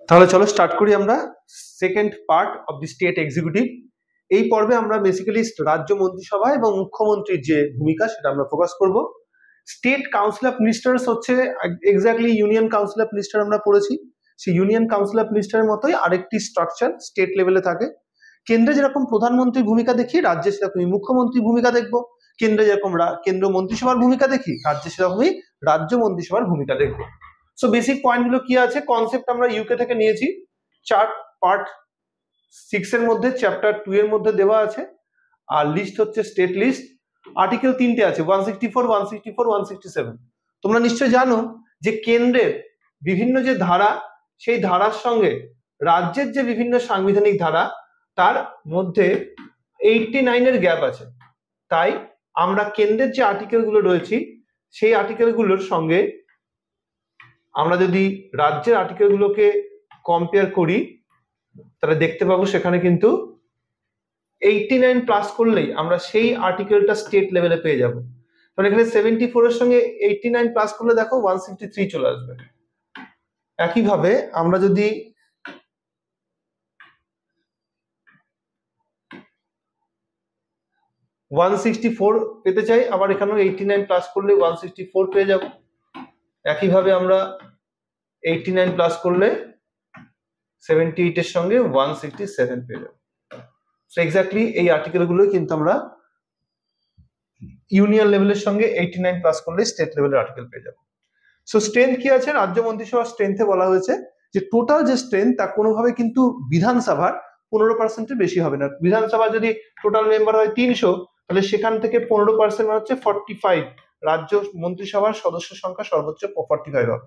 তাহলে চলো স্টার্ট করি আমরা second part of the state executive. এই পর্বে আমরা বেসিক্যালি রাজ্য মন্ত্রিসভা এবং মুখ্যমন্ত্রীর যে ভূমিকা সেটা আমরা ফোকাস করব। স্টেট কাউন্সিল অফ মিনিস্টার্স হচ্ছে exactly union council of minister আমরা পড়েছি, সেই ইউনিয়ন কাউন্সিল অফ মিনিস্টারের মতোই আরেকটি স্ট্রাকচার স্টেট লেভেলে থাকে। কেন্দ্রে যেরকম প্রধানমন্ত্রীর ভূমিকা দেখি, রাজ্যে সেরকমই মুখ্যমন্ত্রীর ভূমিকা দেখবো। কেন্দ্রে যেরকম কেন্দ্র মন্ত্রিসভার ভূমিকা দেখি, রাজ্যে সেরকমই রাজ্য মন্ত্রিসভার ভূমিকা দেখবো। সো বেসিক পয়েন্টগুলো কি আছে, কনসেপ্ট আমরা ইউকে থেকে নিয়েছি। চার্ট পার্ট 6 এর মধ্যে চ্যাপ্টার 2 এর মধ্যে দেওয়া আছে। আর লিস্ট হচ্ছে স্টেট লিস্ট। আর্টিকেল 3টে আছে, 164, 164, 167। তোমরা নিশ্চয় জানো যে কেন্দ্রের বিভিন্ন যে ধারা, সেই ধারার সঙ্গে রাজ্যের যে বিভিন্ন সাংবিধানিক ধারা, তার মধ্যে 89 এর গ্যাপ আছে। তাই আমরা কেন্দ্রের যে আর্টিকেলগুলো রয়েছে সেই আর্টিকেলগুলোর সঙ্গে আমরা যদি রাজ্যের আর্টিকেলগুলোকে কম্পেয়ার করি তাহলে দেখতে পাবো সেখানে কিন্তু 89 প্লাস করলেই আমরা সেই আর্টিকেলটা স্টেট লেভেলে পেয়ে যাবো। মানে এখানে 74 এর সঙ্গে 89 প্লাস করলে দেখো 163 চলে আসবে। একইভাবে আমরা যদি ওয়ান 164 পেতে চাই, আবার এখানেও 89 প্লাস করলে 164 পেয়ে যাব। একইভাবে আমরা 89 প্লাস করলে 78 এর সঙ্গে 167 পেয়ে যাব। সো এক্স্যাক্টলি এই আর্টিকেলগুলো কিন্তু আমরা ইউনিয়ন লেভেলের সঙ্গে 89 প্লাস করলে স্টেট লেভেলের আর্টিকেল পেয়ে যাব। সো স্ট্রেংথ কি আছে, রাজ্য মন্ত্রিসভার স্ট্রেংথে বলা হয়েছে যে টোটাল যে স্ট্রেংথ তা কোনোভাবে কিন্তু বিধানসভার 15% বেশি হবে না। বিধানসভা যদি টোটাল মেম্বার হয় 300, তাহলে সেখান থেকে 15% মানে হচ্ছে 45। রাজ্য মন্ত্রিসভার সদস্য সংখ্যা সর্বোচ্চ 45 হবে।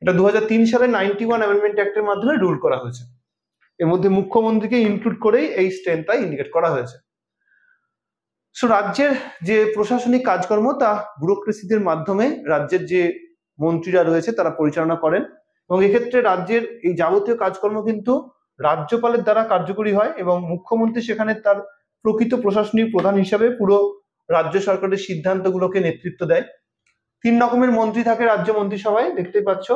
এটা 2003 সালে 91 অ্যামেন্ডমেন্ট অ্যাক্টের মাধ্যমে রুল করা হয়েছে। এর মধ্যে মুখ্যমন্ত্রীকে ইনক্লুড করেই এই স্ট্রেংথটা ইন্ডিকেট করা হয়েছে। সো রাজ্যের যে প্রশাসনিক কাজকর্ম তা ব্যুরোক্রেসিদের মাধ্যমে রাজ্যের যে মন্ত্রীরা রয়েছে তারা পরিচালনা করেন, এবং এক্ষেত্রে রাজ্যের এই যাবতীয় কাজকর্ম কিন্তু রাজ্যপালের দ্বারা কার্যকরী হয়, এবং মুখ্যমন্ত্রী সেখানে তার প্রকৃত প্রশাসনিক প্রধান হিসাবে পুরো রাজ্য সরকারের সিদ্ধান্তগুলোকে নেতৃত্ব দেয়। 3 রকমের মন্ত্রী থাকে রাজ্য মন্ত্রিসভায়, দেখতে পাচ্ছ।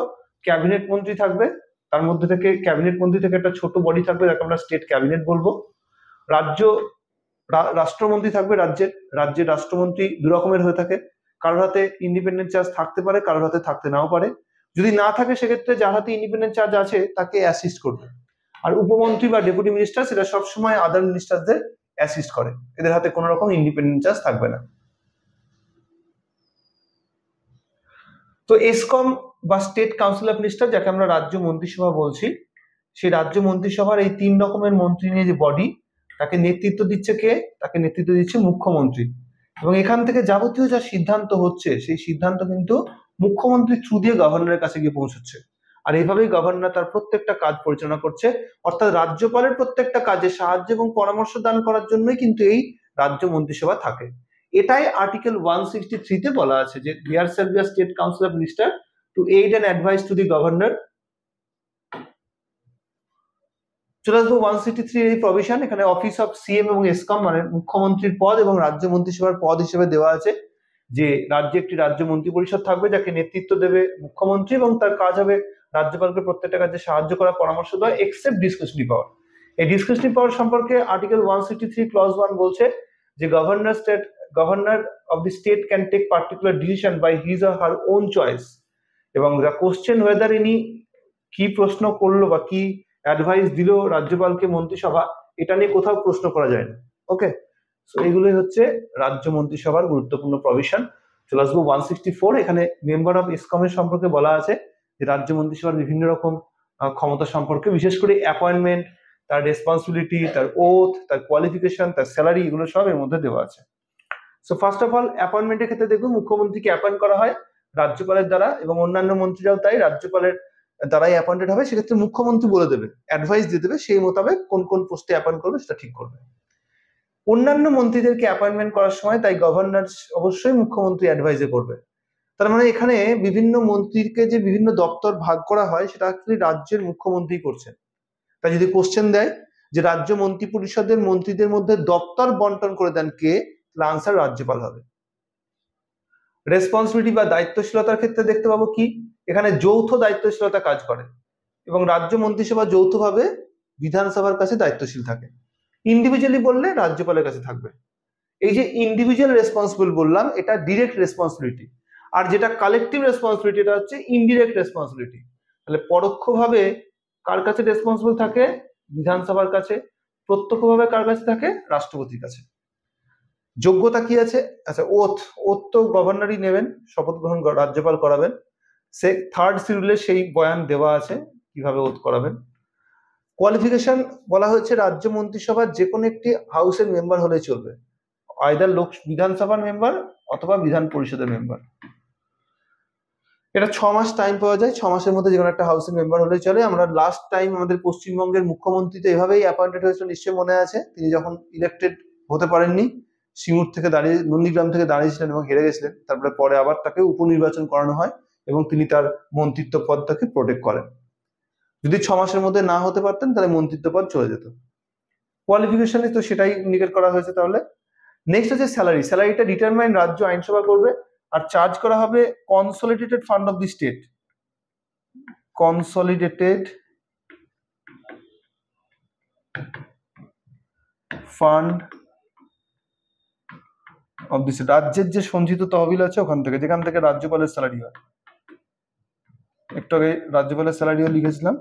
ক্যাবিনেট মন্ত্রী থাকবে, তার মধ্যে থেকে ক্যাবিনেট মন্ত্রী থেকে একটা ছোট বডি থাকবে যাকে আমরা স্টেট ক্যাবিনেট বলবো। রাষ্ট্রমন্ত্রী থাকবে, রাজ্যের রাষ্ট্রমন্ত্রী 2 রকমের হয়ে থাকে, কারোর হাতে ইন্ডিপেন্ডেন্ট চার্জ থাকতে পারে, কারোর হাতে থাকতে নাও পারে। যদি না থাকে সেক্ষেত্রে যার হাতে ইন্ডিপেন্ডেন্ট চার্জ আছে তাকে অ্যাসিস্ট করবে। আর উপমন্ত্রী বা ডেপুটি মিনিস্টার সেটা সবসময় আদার মিনিস্টারদের অ্যাসিস্ট করে, এদের হাতে কোনো রকম ইন্ডিপেন্ডেন্ট চার্জ থাকবে না। তো এসকম বা স্টেট কাউন্সিল অফ মিনিস্টার, যাকে আমরা রাজ্য মন্ত্রিসভা বলছি, সেই রাজ্য মন্ত্রিসভার এই 3 রকমের মন্ত্রী নিয়ে যে বডি, তাকে নেতৃত্ব দিচ্ছে কে? তাকে নেতৃত্ব দিচ্ছে মুখ্যমন্ত্রী। এবং এখান থেকে যাবতীয় যা সিদ্ধান্ত হচ্ছে সেই সিদ্ধান্ত কিন্তু মুখ্যমন্ত্রীর থ্রু দিয়ে গভর্নরের কাছে গিয়ে পৌঁছচ্ছে। আর এইভাবেই গভর্নর তার প্রত্যেকটা কাজ পরিচালনা করছে। অর্থাৎ রাজ্যপালের প্রত্যেকটা কাজে সাহায্য এবং পরামর্শ দান করার জন্যই কিন্তু এই রাজ্য মন্ত্রিসভা থাকে। এটাই আর্টিকেল 163 তে বলা আছে যে there shall be a state council of minister to aid and advise to the governor. চলে আসবো 163 এই প্রভিশন। এখানে অফিস অফ সিএম এবং এসকম মানে মুখ্যমন্ত্রীর পদ এবং রাজ্য মন্ত্রিসভার পদ হিসেবে দেওয়া আছে যে রাজ্যে একটি রাজ্য মন্ত্রী পরিষদ থাকবে যাকে নেতৃত্ব দেবে মুখ্যমন্ত্রী, এবং তার কাজ হবে রাজ্যপালকে প্রত্যেকটা কাজে সাহায্য করা, পরামর্শ দেওয়া, এক্সেপ্ট ডিসক্রিশনারি পাওয়ার। এই ডিসক্রিশনারি পাওয়ার সম্পর্কে আর্টিকেল 163 ক্লজ 1 বলছে যে governor of the state can take particular decision by his or her own choice, এবং দ্য কোশ্চেন ওয়েদার ইনি কি প্রশ্ন করলো বা কি অ্যাডভাইস দিল রাজ্যপালকে মন্ত্রিসভা, এটা নিয়ে কোথাও প্রশ্ন করা যায় না। ওকে, সো এগুলোই হচ্ছে রাজ্য মন্ত্রিসভার গুরুত্বপূর্ণ প্রভিশন। চলে আসবো 164। এখানে মেম্বার অফ এসকমের সম্পর্কে বলা আছে যে রাজ্য মন্ত্রিসভার বিভিন্ন রকম ক্ষমতা সম্পর্কে, বিশেষ করে অ্যাপয়েন্টমেন্ট, তার রেসপন্সিবিলিটি, তার ওথ, তার কোয়ালিফিকেশন, তার স্যালারি, এগুলো সব এর মধ্যে দেওয়া আছে। সো ফার্স্ট অফ অল অ্যাপয়েন্টমেন্টের ক্ষেত্রে দেখবো মুখ্যমন্ত্রীকে অ্যাপয়েন্ট করা হয় রাজ্যপালের দ্বারা, এবং অন্যান্য মন্ত্রীরাও তাই রাজ্যপালের দ্বারাই অ্যাপয়েন্টেড হবে। সেক্ষেত্রে মুখ্যমন্ত্রী বলে দেবে, অ্যাডভাইস দিয়ে দেবে, সেই মোতাবেক কোন কোন পোস্টে অ্যাপয়েন্ট করবে সেটা ঠিক করবে। অন্যান্য মন্ত্রীদেরকে অ্যাপয়েন্টমেন্ট করার সময় তাই গভর্নর অবশ্যই মুখ্যমন্ত্রী অ্যাডভাইজে করবে। তার মানে এখানে বিভিন্ন মন্ত্রীকে যে বিভিন্ন দপ্তর ভাগ করা হয় সেটা অ্যাকচুয়ালি রাজ্যের মুখ্যমন্ত্রী করছেন। তাই যদি কোশ্চেন দেয় যে রাজ্য মন্ত্রী পরিষদের মন্ত্রীদের মধ্যে দপ্তর বন্টন করে দেন কে, তাহলে আনসার রাজ্যপাল হবে। রেসপন্সিবিলিটি বা দায়িত্বশীলতার ক্ষেত্রে দেখতে পাবো কি, এখানে যৌথ দায়িত্বশীলতা কাজ করে, এবং রাজ্য মন্ত্রিসভা যৌথভাবে বিধানসভার কাছে দায়িত্বশীল থাকে। ইন্ডিভিজুয়ালি বললে রাজ্যপালের কাছে থাকবে। এই যে ইন্ডিভিজুয়াল রেসপন্সিবল বললাম, এটা ডিরেক্ট রেসপন্সিবিলিটি, আর যেটা কালেকটিভ রেসপন্সিবিলিটি এটা হচ্ছে ইনডিরেক্ট রেসপন্সিবিলিটি। তাহলে পরোক্ষভাবে কার কাছে রেসপন্সিবল থাকে? বিধানসভার কাছে। প্রত্যক্ষভাবে কার কাছে থাকে? রাষ্ট্রপতির কাছে। যোগ্যতা কি আছে? আচ্ছা, ওথ তো গভর্নরই নেবেন, শপথ গ্রহণ রাজ্যপাল করাবেন। সে থার্ড শিডিউলে সেই বয়ান দেওয়া আছে কিভাবে ওথ করাবেন। কোয়ালিফিকেশন বলা হয়েছে রাজ্য মন্ত্রিসভার যে কোনো একটি হাউসের মেম্বার হলে চলবে, আইদার বিধানসভার মেম্বার অথবা বিধান পরিষদের মেম্বার। এটা 6 মাস টাইম পাওয়া যায়, 6 মাসের মধ্যে যে কোনো একটা হাউসের মেম্বার হলে চলে। আমরা লাস্ট টাইম আমাদের পশ্চিমবঙ্গের মুখ্যমন্ত্রী তো এভাবেই অ্যাপয়েন্টেড হয়েছিল, নিশ্চয়ই মনে আছে। তিনি যখন ইলেক্টেড হতে পারেননি, সিঙ্গুর থেকে দাঁড়িয়ে নন্দীগ্রাম থেকে দাঁড়িয়েছিলেন এবং হেরে গেছিলেন, তারপরে পরে আবার তাকে উপনির্বাচন করানো হয় এবং তিনি তার মন্ত্রিত্ব পদটাকে প্রোটেক্ট করেন। যদি 6 মাসের মধ্যে না হতে পারতেন তাহলে মন্ত্রিত্ব পদ চলে যেত। কোয়ালিফিকেশনে তো সেটাই ইন্ডিকেট করা হয়েছে। তাহলে নেক্সট হচ্ছে স্যালারি। স্যালারিটা ডিটারমাইন রাজ্য আইনসভা করবে, আর চার্জ করা হবে consolidated fund of the state. Consolidated fund of the state, রাজ্যের যে সঞ্চিত তহবিল আছে ওখান থেকে, যেখান থেকে রাজ্যপালের স্যালারি হয়। একটু আগে রাজ্যপালের স্যালারিও লিখেছিলাম।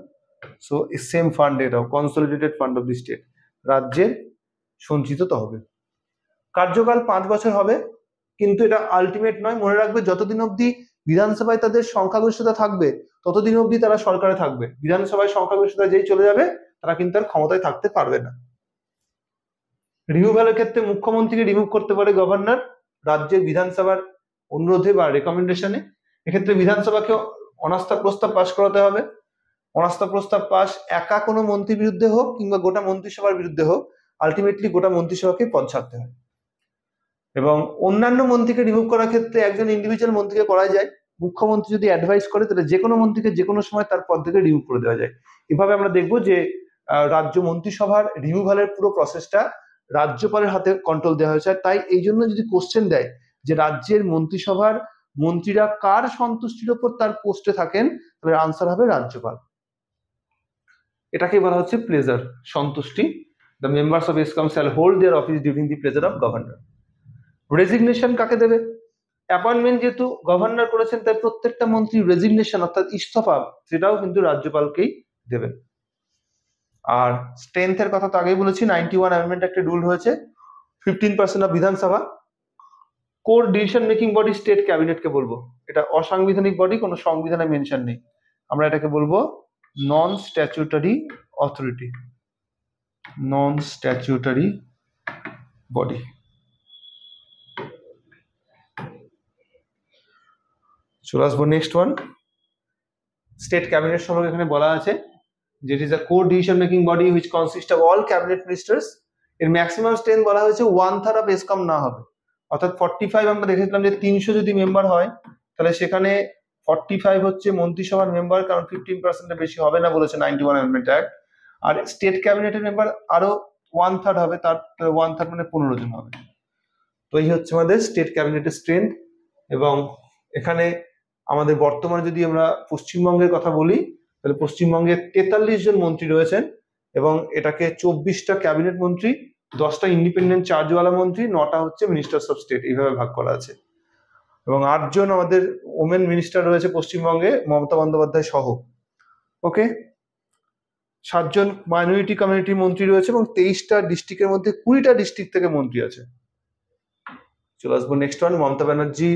সো সেম ফান্ড, এটাও consolidated fund of the state, রাজ্যের সঞ্চিত তহবিল। কার্যকাল 5 বছর হবে, কিন্তু এটা আলটিমেট নয়। মনে রাখবে, যতদিন অবধি বিধানসভায় তাদের সংখ্যাগরিষ্ঠতা থাকবে ততদিন অবধি তারা সরকারে থাকবে। বিধানসভায় সংখ্যাগরিষ্ঠতা যেই চলে যাবে তারা কিন্তু আর ক্ষমতায় থাকতে পারবে না। রিমুভালের ক্ষেত্রে মুখ্যমন্ত্রীকে রিমুভ করতে পারে গভর্নর রাজ্যের বিধানসভার অনুরোধে বা রেকমেন্ডেশনে। এক্ষেত্রে বিধানসভাকে অনাস্থা প্রস্তাব পাশ করাতে হবে। অনাস্থা প্রস্তাব পাশ একা কোনো মন্ত্রীর বিরুদ্ধে হোক কিংবা গোটা মন্ত্রিসভার বিরুদ্ধে হোক, আলটিমেটলি গোটা মন্ত্রিসভাকে পদ ছাড়তে হয়। এবং অন্যান্য মন্ত্রীকে রিমুভ করার ক্ষেত্রে একজন ইন্ডিভিজুয়াল মন্ত্রীকে করা যায়। মুখ্যমন্ত্রী যদি অ্যাডভাইস করে তাহলে যে কোনো মন্ত্রীকে যে কোনো সময় তার পদ থেকে রিমুভ করে দেওয়া যায়। এভাবে আমরা দেখবো যে রাজ্য মন্ত্রিসভার রিমুভালের পুরো প্রসেসটা রাজ্যপালের হাতে কন্ট্রোল দেওয়া হয়েছে। তাই এই জন্য যদি কোশ্চেন দেয় যে রাজ্যের মন্ত্রিসভার মন্ত্রীরা কার সন্তুষ্টির উপর তার পোস্টে থাকেন, তাহলে আনসার হবে রাজ্যপাল। এটাকে বলা হচ্ছে প্লেজার, সন্তুষ্টি। দ্য মেম্বার্স অফ এসকম shall hold their office during the pleasure of governor. Resignation কাকে দেবে? অ্যাপয়েন্টমেন্ট যেহেতু গভর্নর করেছেন, তাই প্রত্যেকটা মন্ত্রী রেজিগনেশন অর্থাৎ ইস্তফা সেটাও কিন্তু রাজ্যপালকেই দেবেন। আর স্ট্রেংথের কথা তো আগেই বলেছি, 91 অ্যামেন্ডমেন্ট একটা রুল হয়েছে। 15% of Vidhan Sabha. Core decision making body state ক্যাবিনেটকে বলবো, এটা অসাংবিধানিক বডি, কোনো সংবিধানে মেনশন নেই। আমরা এটাকে বলবো নন স্ট্যাচুটরি অথরিটি, নন স্ট্যাচুটরি বডি। চলে আসবো নেক্সট ওয়ান। স্টেট ক্যাবিনেট সম্পর্কে এখানে বলা আছে যে it is a core decision making body which consist of all cabinet ministers. এর ম্যাক্সিমাম স্ট্রেংথ বলা হয়েছে 1/3 অফ এসকম না হবে, অর্থাৎ 45 আমরা দেখেছিলাম যে 300 যদি মেম্বার হয় তাহলে সেখানে 45 হচ্ছে মন্ত্রিসভার মেম্বার, কারণ 15% বেশি হবে না বলেছে 91 অ্যামেন্ডমেন্ট অ্যাক্ট। আর স্টেট ক্যাবিনেটের মেম্বার আরো 1/3 হবে, তার 1/3 মানে 15 জন হবে। তো এই হচ্ছে আমাদের স্টেট ক্যাবিনেটের স্ট্রেংথ। এবং এখানে আমাদের বর্তমানে যদি আমরা পশ্চিমবঙ্গের কথা বলি তাহলে পশ্চিমবঙ্গে 43 জন মন্ত্রী রয়েছেন এবং এটাকে 24টা ক্যাবিনেট মন্ত্রী, 10টা ইন্ডিপেন্ডেন্ট চার্জওয়ালা মন্ত্রী, 9টা হচ্ছে মিনিস্টার্স অফ স্টেট, এইভাবে ভাগ করা আছে। এবং 8 জন আমাদের ওমেন মিনিস্টার রয়েছে পশ্চিমবঙ্গে, মমতা বন্দ্যোপাধ্যায় সহ। ওকে, 7 জন মাইনরিটি কমিউনিটির মন্ত্রী রয়েছে এবং 23টা ডিস্ট্রিক্টের মধ্যে 20টা ডিস্ট্রিক্ট থেকে মন্ত্রী আছে। চলে আসবো নেক্সট ওয়ান। মমতা ব্যানার্জি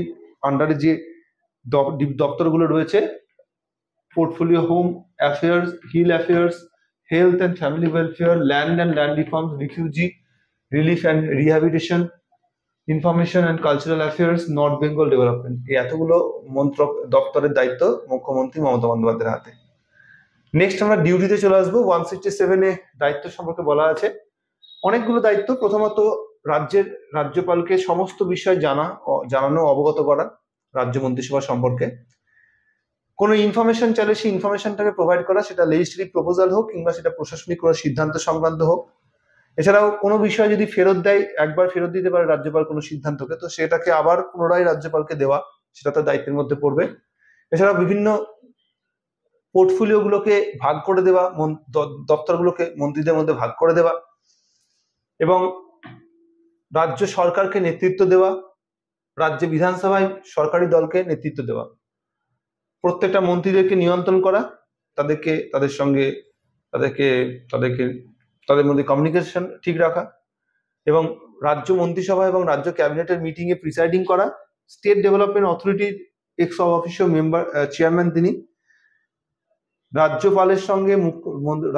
আন্ডারে যে দপ্তরগুলো রয়েছে, portfolio home affairs, hill affairs, health and family welfare, land and land reforms, refugee relief and rehabilitation, information and cultural affairs, north Bengal development. এই এতগুলো মন্ত্রক দপ্তরের দায়িত্ব মুখ্যমন্ত্রী মমতা বন্দ্যোপাধ্যায়ের হাতে। নেক্সট আমরা ডিউটিতে চলে আসবো। 167 দায়িত্ব সম্পর্কে বলা আছে অনেকগুলো দায়িত্ব। প্রথমত রাজ্যপালকে সমস্ত বিষয় জানানো, অবগত করা রাজ্য মন্ত্রিসভা সম্পর্কে। কোনো ইনফরমেশন চাইলে সেই ইনফরমেশনটাকে প্রোভাইড করা, সেটা লেজিসলেটিভ প্রপোজাল হোক কিংবা সেটা প্রশাসনিক কোনো সিদ্ধান্ত সংক্রান্ত হোক। এছাড়াও কোনো বিষয় যদি ফেরত দেয়, একবার ফেরত দিতে পারে রাজ্যপাল কোনো সিদ্ধান্তকে, তো সেটাকে আবার পুনরায় রাজ্যপালকে দেওয়া, সেটা তার দায়িত্বের মধ্যে পড়বে। এছাড়াও বিভিন্ন পোর্টফোলিও গুলোকে ভাগ করে দেওয়া, দপ্তরগুলোকে মন্ত্রীদের মধ্যে ভাগ করে দেওয়া, এবং রাজ্য সরকারকে নেতৃত্ব দেওয়া, রাজ্য বিধানসভায় সরকারি দলকে নেতৃত্ব দেওয়া, প্রত্যেকটা মন্ত্রীদেরকে নিয়ন্ত্রণ করা, তাদেরকে তাদের সঙ্গে তাদেরকে তাদেরকে তাদের মধ্যে কমিউনিকেশন ঠিক রাখা, এবং রাজ্য মন্ত্রিসভা এবং রাজ্য ক্যাবিনেটের মিটিং এ প্রিসাইডিং করা। স্টেট ডেভেলপমেন্ট অথরিটির এক্স অফিসিয়াল মেম্বার চেয়ারম্যান তিনি। রাজ্যপালের সঙ্গে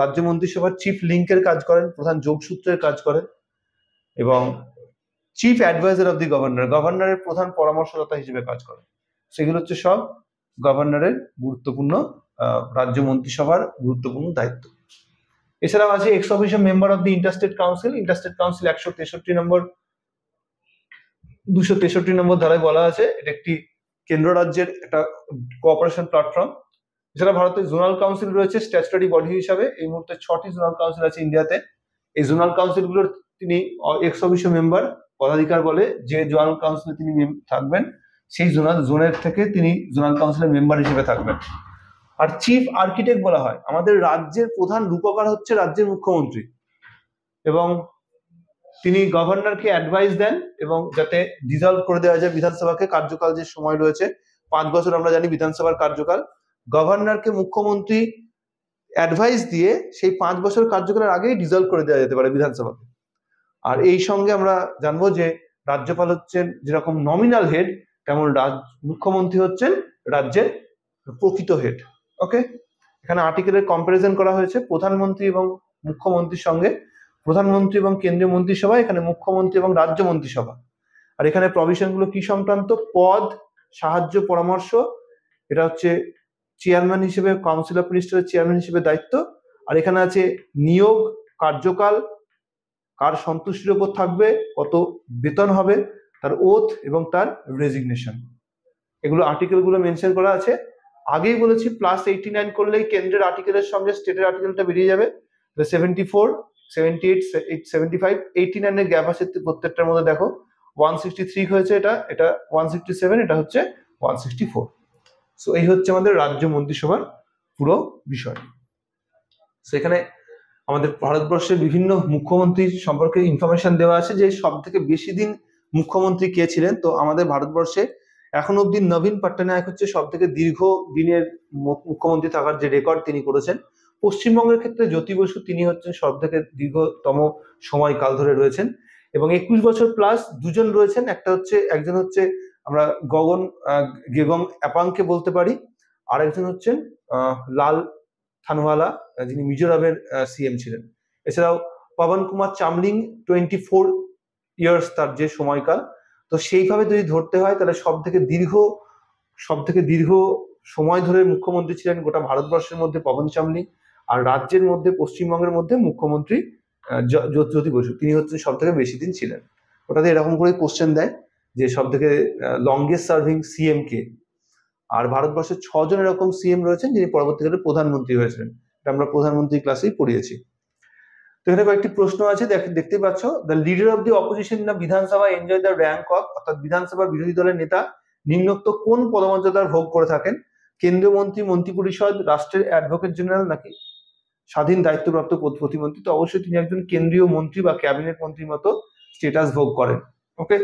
রাজ্য মন্ত্রিসভার চিফ লিঙ্কের কাজ করেন, প্রধান যোগসূত্রের কাজ করেন, এবং chief adviser of the governor, গভর্নরের প্রধান পরামর্শদাতা হিসেবে কাজ করেন। সেগুলো হচ্ছে সব গভর্নরের গুরুত্বপূর্ণ রাজ্য মন্ত্রিসভার গুরুত্বপূর্ণ দায়িত্ব। এছাড়াও আছে x official member of the interstate council. Interstate council 263 নম্বর ধারায় বলা আছে এটা একটি কেন্দ্র রাজ্যের একটা কোঅপারেশন প্ল্যাটফর্ম। এছাড়া ভারতের জোনাল কাউন্সিল রয়েছে স্ট্যাচুটরি বডি হিসাবে। এই মুহূর্তে 6টি জোনাল কাউন্সিল আছে ইন্ডিয়াতে। এই জোনাল কাউন্সিলগুলোর তিনি এক্স অফিসিয়াল মেম্বার, পদাধিকার বলে যে জোনাল কাউন্সিলে তিনি থাকবেন সেই জোনের থেকে তিনি জোনাল কাউন্সিলের মেম্বার হিসেবে থাকবেন। আর চিফ আর্কিটেক্ট বলা হয়, আমাদের রাজ্যের প্রধান রূপকার হচ্ছে রাজ্যের মুখ্যমন্ত্রী, এবং তিনি গভর্নরকে অ্যাডভাইস দেন এবং যাতে ডিসলভ করে দেওয়া যায় বিধানসভাকে। কার্যকাল যে সময় রয়েছে 5 বছর আমরা জানি বিধানসভার কার্যকাল, গভর্নরকে মুখ্যমন্ত্রী অ্যাডভাইস দিয়ে সেই 5 বছর কার্যকালের আগেই ডিসলভ করে দেওয়া যেতে পারে বিধানসভাকে। আর এই সঙ্গে আমরা জানবো যে রাজ্যপাল হচ্ছেন যেরকম নমিনাল হেড, তেমন মুখ্যমন্ত্রী হচ্ছেন রাজ্যের প্রকৃত হেড। ওকে, এখানে আর্টিকেলের কম্পারিজন করা হয়েছে প্রধানমন্ত্রী এবং মুখ্যমন্ত্রীর সঙ্গে। প্রধানমন্ত্রী এবং কেন্দ্রীয় মন্ত্রিসভা, এখানে মুখ্যমন্ত্রী এবং রাজ্য মন্ত্রিসভা। আর এখানে প্রভিশন গুলো কি সংক্রান্ত? পদ, সাহায্য, পরামর্শ, এটা হচ্ছে চেয়ারম্যান হিসেবে, কাউন্সিল অফ মিনিস্টারের চেয়ারম্যান হিসেবে দায়িত্ব। আর এখানে আছে নিয়োগ, কার্যকাল, কার সন্তুষ্টির উপর থাকবে, কত বেতন হবে, তার ওথ এবং তার রেজিগনেশন। এগুলো আর্টিকেল গুলো মেনশন করা আছে। আগেই বলেছি +89 করলেই কেন্দ্রের আর্টিকেলের সঙ্গে স্টেটের আর্টিকেলটা বেরিয়ে যাবে। 74, 78, 75, 89 এর গ্যাপ আছে প্রত্যেকটার মধ্যে। দেখো 163 হয়েছে, এটা 167, এটা হচ্ছে 164। সো এই হচ্ছে আমাদের রাজ্য মন্ত্রিসভার পুরো বিষয়। সেখানে আমাদের ভারতবর্ষের বিভিন্ন মুখ্যমন্ত্রী সম্পর্কে ইনফরমেশন দেওয়া আছে যে সব থেকে বেশি দিন মুখ্যমন্ত্রী কে ছিলেন। তো আমাদের ভারতবর্ষে এখন অব্দি নবীন পট্টনায়ক হচ্ছে সব থেকে দীর্ঘ দিনের মুখ্যমন্ত্রী থাকার যে রেকর্ড তিনি করেছেন। পশ্চিমবঙ্গের ক্ষেত্রে জ্যোতি বসু, তিনি হচ্ছেন সব থেকে দীর্ঘতম সময়কাল ধরে রয়েছেন, এবং 21 বছর প্লাস দুজন রয়েছেন। একজন হচ্ছে আমরা গেগং অ্যাপাংকে বলতে পারি, আর একজন হচ্ছেন লাল থানওয়ালা, যিনি মিজোরামের সিএম ছিলেন। এছাড়াও পবন কুমার চামলিং 24 ইয়ার্স তার যে সময়কাল। তো সেইভাবে যদি ধরতে হয় তাহলে সব থেকে দীর্ঘ সময় ধরে মুখ্যমন্ত্রী ছিলেন গোটা ভারতবর্ষের মধ্যে পবন চামলিং, আর রাজ্যের মধ্যে পশ্চিমবঙ্গের মধ্যে মুখ্যমন্ত্রী জ্যোতি বসু, তিনি হচ্ছেন সব থেকে বেশি দিন ছিলেন। ওটাতে এরকম করে কোশ্চেন দেয় যে সব থেকে লংগেস্ট সার্ভিং সিএম কে। আর ভারতবর্ষের 6 জন এরকম সিএম রয়েছেন যিনি পরবর্তীকালে প্রধানমন্ত্রী হয়েছিলেন। এটা আমরা প্রধানমন্ত্রী ক্লাসেই পড়িয়েছি। তো এখানে কয়েকটি প্রশ্ন আছে, দেখতে পাচ্ছ। The leader of the opposition in বিধানসভা এনজয় দ্য র্যাঙ্ক অফ, অর্থাৎ বিধানসভার বিরোধী দলের নেতা নিম্নোক্ত কোন পদমর্যাদার ভোগ করে থাকেন? কেন্দ্রীয় মন্ত্রী, মন্ত্রিপরিষদ, রাষ্ট্রের অ্যাডভোকেট জেনারেল, নাকি স্বাধীন দায়িত্বপ্রাপ্ত প্রতিমন্ত্রী? তো অবশ্যই তিনি একজন কেন্দ্রীয় মন্ত্রী বা ক্যাবিনেট মন্ত্রীর মতো স্টেটাস ভোগ করেন। ওকে,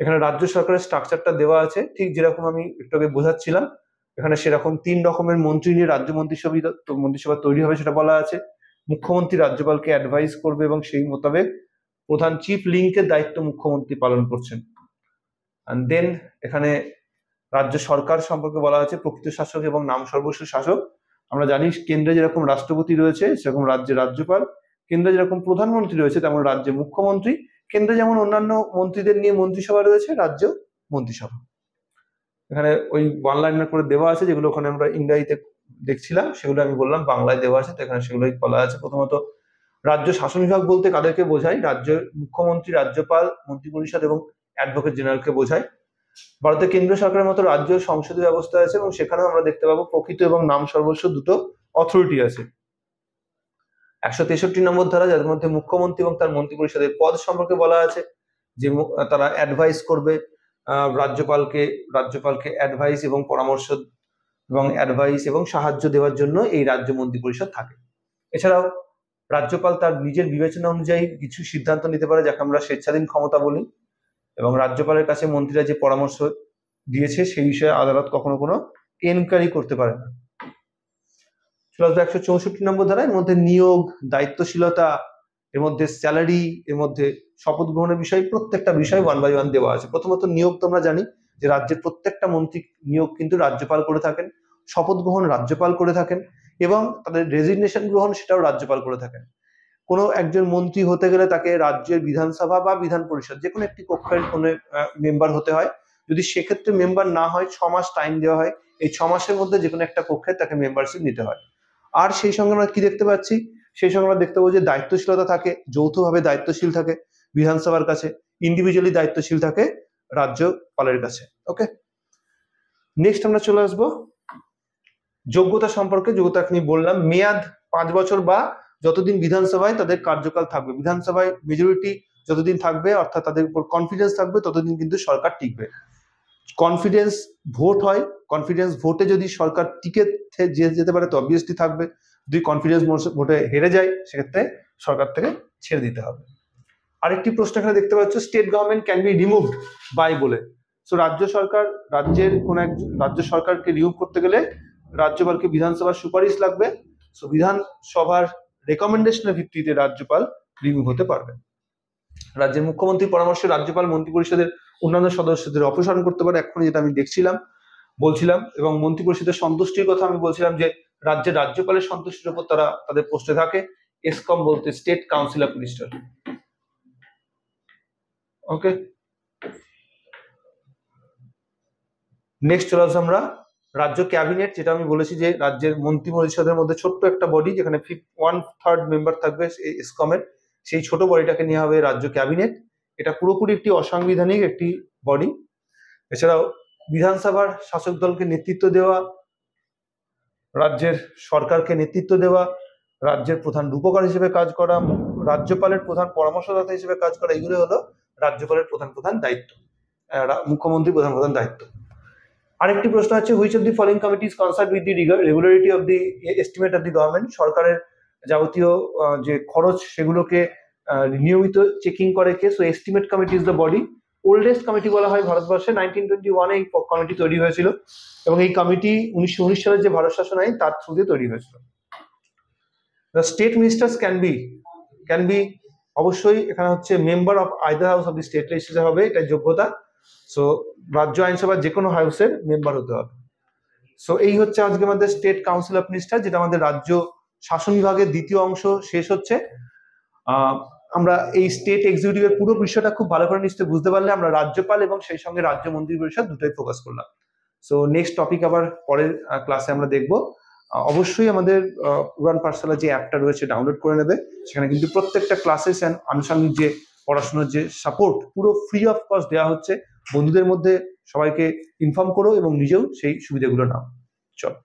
এখানে রাজ্য সরকারের স্ট্রাকচারটা দেওয়া আছে ঠিক যেরকম আমি একটু আগে বোঝাচ্ছিলাম। এখানে সেরকম 3 রকমের মন্ত্রী নিয়ে রাজ্য মন্ত্রিসভা তৈরি হবে সেটা বলা আছে। মুখ্যমন্ত্রী রাজ্যপালকে অ্যাডভাইস করবে এবং সেই মোতাবেক প্রধান চিফ লিঙ্কের দায়িত্ব মুখ্যমন্ত্রী পালন করছেন। এন্ড দেন এখানে রাজ্য সরকার সম্পর্কে বলা আছে প্রকৃত শাসক এবং নাম সর্বস্ব শাসক। আমরা জানি কেন্দ্রে যেরকম রাষ্ট্রপতি রয়েছে সেরকম রাজ্যে রাজ্যপাল, কেন্দ্রে যেরকম প্রধানমন্ত্রী রয়েছে তেমন রাজ্যে মুখ্যমন্ত্রী, কেন্দ্রে যেমন অন্যান্য মন্ত্রীদের নিয়ে মন্ত্রিসভা রয়েছে, রাজ্য মন্ত্রিসভা। এখানে ওই 1 লাইনার করে দেওয়া আছে যেগুলো ওখানে আমরা ইংরেজিতে দেখছিলাম, সেগুলো আমি বললাম বাংলায় দেওয়া আছে। তো এখানে সেগুলোই বলা আছে। প্রথমত রাজ্য শাসন বিভাগ বলতে কাদেরকে বোঝায়? রাজ্যের মুখ্যমন্ত্রী, রাজ্যপাল, মন্ত্রিপরিষদ এবং অ্যাডভোকেট জেনারেলকে বোঝায়। ভারতের কেন্দ্রীয় সরকারের মতো রাজ্য সংসদীয় ব্যবস্থা আছে এবং সেখানেও আমরা দেখতে পাবো প্রকৃত এবং নাম সর্বস্ব দুটো অথরিটি আছে। 163 নম্বর ধারা, যার মধ্যে মুখ্যমন্ত্রী এবং তার মন্ত্রিপরিষদের পদ সম্পর্কে বলা আছে যে তারা অ্যাডভাইস করবে রাজ্যপালকে অ্যাডভাইস এবং পরামর্শ এবং অ্যাডভাইস এবং সাহায্য দেওয়ার জন্য এই রাজ্য মন্ত্রী পরিষদ থাকে। এছাড়াও রাজ্যপাল তার নিজের বিবেচনা অনুযায়ী কিছু সিদ্ধান্ত নিতে পারে, যাকে আমরা স্বেচ্ছাধীন ক্ষমতা বলি, এবং রাজ্যপালের কাছে মন্ত্রীরা যে পরামর্শ দিয়েছে সেই বিষয়ে আদালত কখনো কোনো এনকোয়ারি করতে পারে না। 164 নম্বর ধারা, এর মধ্যে নিয়োগ, দায়িত্বশীলতা, এর মধ্যে স্যালারি, এর মধ্যে শপথ গ্রহণের বিষয়, প্রত্যেকটা বিষয় 1 বাই 1 দেওয়া আছে। প্রথমত নিয়োগ তো আমরা জানি যে রাজ্যের প্রত্যেকটা মন্ত্রী নিয়োগ কিন্তু রাজ্যপাল করে থাকেন, শপথ গ্রহণ রাজ্যপাল করে থাকেন, এবং তাদের রেজিগনেশন গ্রহণ সেটাও রাজ্যপাল করে থাকেন। কোনো একজন মন্ত্রী হতে গেলে তাকে রাজ্যের বিধানসভা বা বিধান পরিষদ যে কোনো একটি কক্ষের কোনো মেম্বার হতে হয়। যদি সেক্ষেত্রে মেম্বার না হয় 6 মাস টাইম দেওয়া হয়, এই 6 মাসের মধ্যে যে কোনো একটা কক্ষে তাকে মেম্বারশিপ নিতে হয়। আর সেই সঙ্গে আমরা কি দেখতে পাচ্ছি, সেই সঙ্গে আমরা দেখতে পাবো যে দায়িত্বশীলতা থাকে, যৌথভাবে দায়িত্বশীল থাকে বিধানসভার কাছে, ইন্ডিভিজুয়ালি দায়িত্বশীল থাকে রাজ্যপালের কাছে। ওকে, নেক্সট আমরা চলে আসবো যোগ্যতা সম্পর্কে। যোগ্যতা আপনি বললাম মেয়াদ 5 বছর বা যতদিন বিধানসভায় তাদের কার্যকাল থাকবে, বিধানসভায় মেজরিটি যতদিন থাকবে অর্থাৎ তাদের উপর কনফিডেন্স থাকবে ততদিন কিন্তু সরকার টিকবে। কনফিডেন্স ভোট হয়, কনফিডেন্স ভোটে যদি সরকার টিকে যেতে পারে তো অবভিয়াসলি থাকবে, যদি কনফিডেন্স ভোটে হেরে যায় সেক্ষেত্রে সরকার থেকে ছেড়ে দিতে হবে। আরেকটি প্রশ্ন এখানে দেখতে পাচ্ছ, state government can be removed by বলে। সো রাজ্য সরকার, রাজ্যের কোন এক রাজ্য সরকারকে রিমুভ করতে গেলে রাজ্যপালকে বিধানসভার সুপারিশ লাগবে। সো বিধানসভার রেকমেন্ডেশনের ভিত্তিতে রাজ্যপাল রিমুভ হতে পারবে। রাজ্যের মুখ্যমন্ত্রীর পরামর্শে রাজ্যপাল মন্ত্রী পরিষদের অন্যান্য সদস্যদের অপসারণ করতে পারে, এক্ষুনি যেটা আমি বলছিলাম, এবং মন্ত্রী পরিষদের সন্তুষ্টির কথা আমি বলছিলাম যে রাজ্যের রাজ্যপালের সন্তুষ্টির উপর তারা তাদের পোস্টে থাকে। এসকম বলতে state council of minister. Okay, next চলে আসবো আমরা রাজ্য ক্যাবিনেট, যেটা আমি বলেছি যে রাজ্যের মন্ত্রী পরিষদের মধ্যে ছোট্ট একটা বডি যেখানে 1/3 মেম্বার থাকবে এসকমের, সেই ছোট বডিটাকে নিয়ে হবে রাজ্য ক্যাবিনেট। এটা পুরোপুরি একটি অসাংবিধানিক একটি বডি। এছাড়াও বিধানসভার শাসক দলকে নেতৃত্ব দেওয়া, রাজ্যের সরকারকে নেতৃত্ব দেওয়া, রাজ্যের প্রধান রূপকার হিসেবে কাজ করা, রাজ্যপালের প্রধান পরামর্শদাতা হিসেবে কাজ করা, এগুলো হলো রাজ্যপালের প্রধান দায়িত্ব, মুখ্যমন্ত্রী প্রধান দায়িত্ব। আরেকটি প্রশ্ন আছে, which of the following committees concern with the regularity of the estimate of the government. সরকারের যাবতীয় যে খরচ সেগুলোকে নিয়মিত চেকিং করে কে? So estimate committee is the body. Oldest committee বলা হয় ভারতবর্ষে, 1921 এই কমিটি তৈরি হয়েছিল, এবং এই কমিটি 1919 সালের যে ভারত শাসন আইন তার থ্রু দিয়ে তৈরি হয়েছিল। The state ministers can be অবশ্যই এখানে হচ্ছে member of either house of the state legislature হবে, এটা যোগ্যতা। সো রাজ্য আইনসভার যে কোনো হাউসের মেম্বার হতে হবে। সো এই হচ্ছে আজকে আমাদের স্টেট কাউন্সিল অফ মিনিস্টার, যেটা আমাদের রাজ্য শাসন বিভাগের দ্বিতীয় অংশ শেষ হচ্ছে। আমরা এই স্টেট এক্সিকিউটিভের পুরো বিষয়টা খুব ভালো করে নিশ্চয়ই বুঝতে পারলে। আমরা রাজ্যপাল এবং সেই সঙ্গে রাজ্য মন্ত্রী পরিষদ দুটোই ফোকাস করলাম। সো নেক্সট টপিক আবার পরের ক্লাসে আমরা দেখবো। অবশ্যই আমাদের উড়ান পাঠশালা যে অ্যাপটা রয়েছে ডাউনলোড করে নেবে, সেখানে কিন্তু প্রত্যেকটা ক্লাসেস এন্ড আনুষঙ্গিক যে পড়াশোনার যে সাপোর্ট পুরো ফ্রি অফ কস্ট দেওয়া হচ্ছে। বন্ধুদের মধ্যে সবাইকে ইনফর্ম করো এবং নিজেও সেই সুবিধাগুলো নাও। চলো।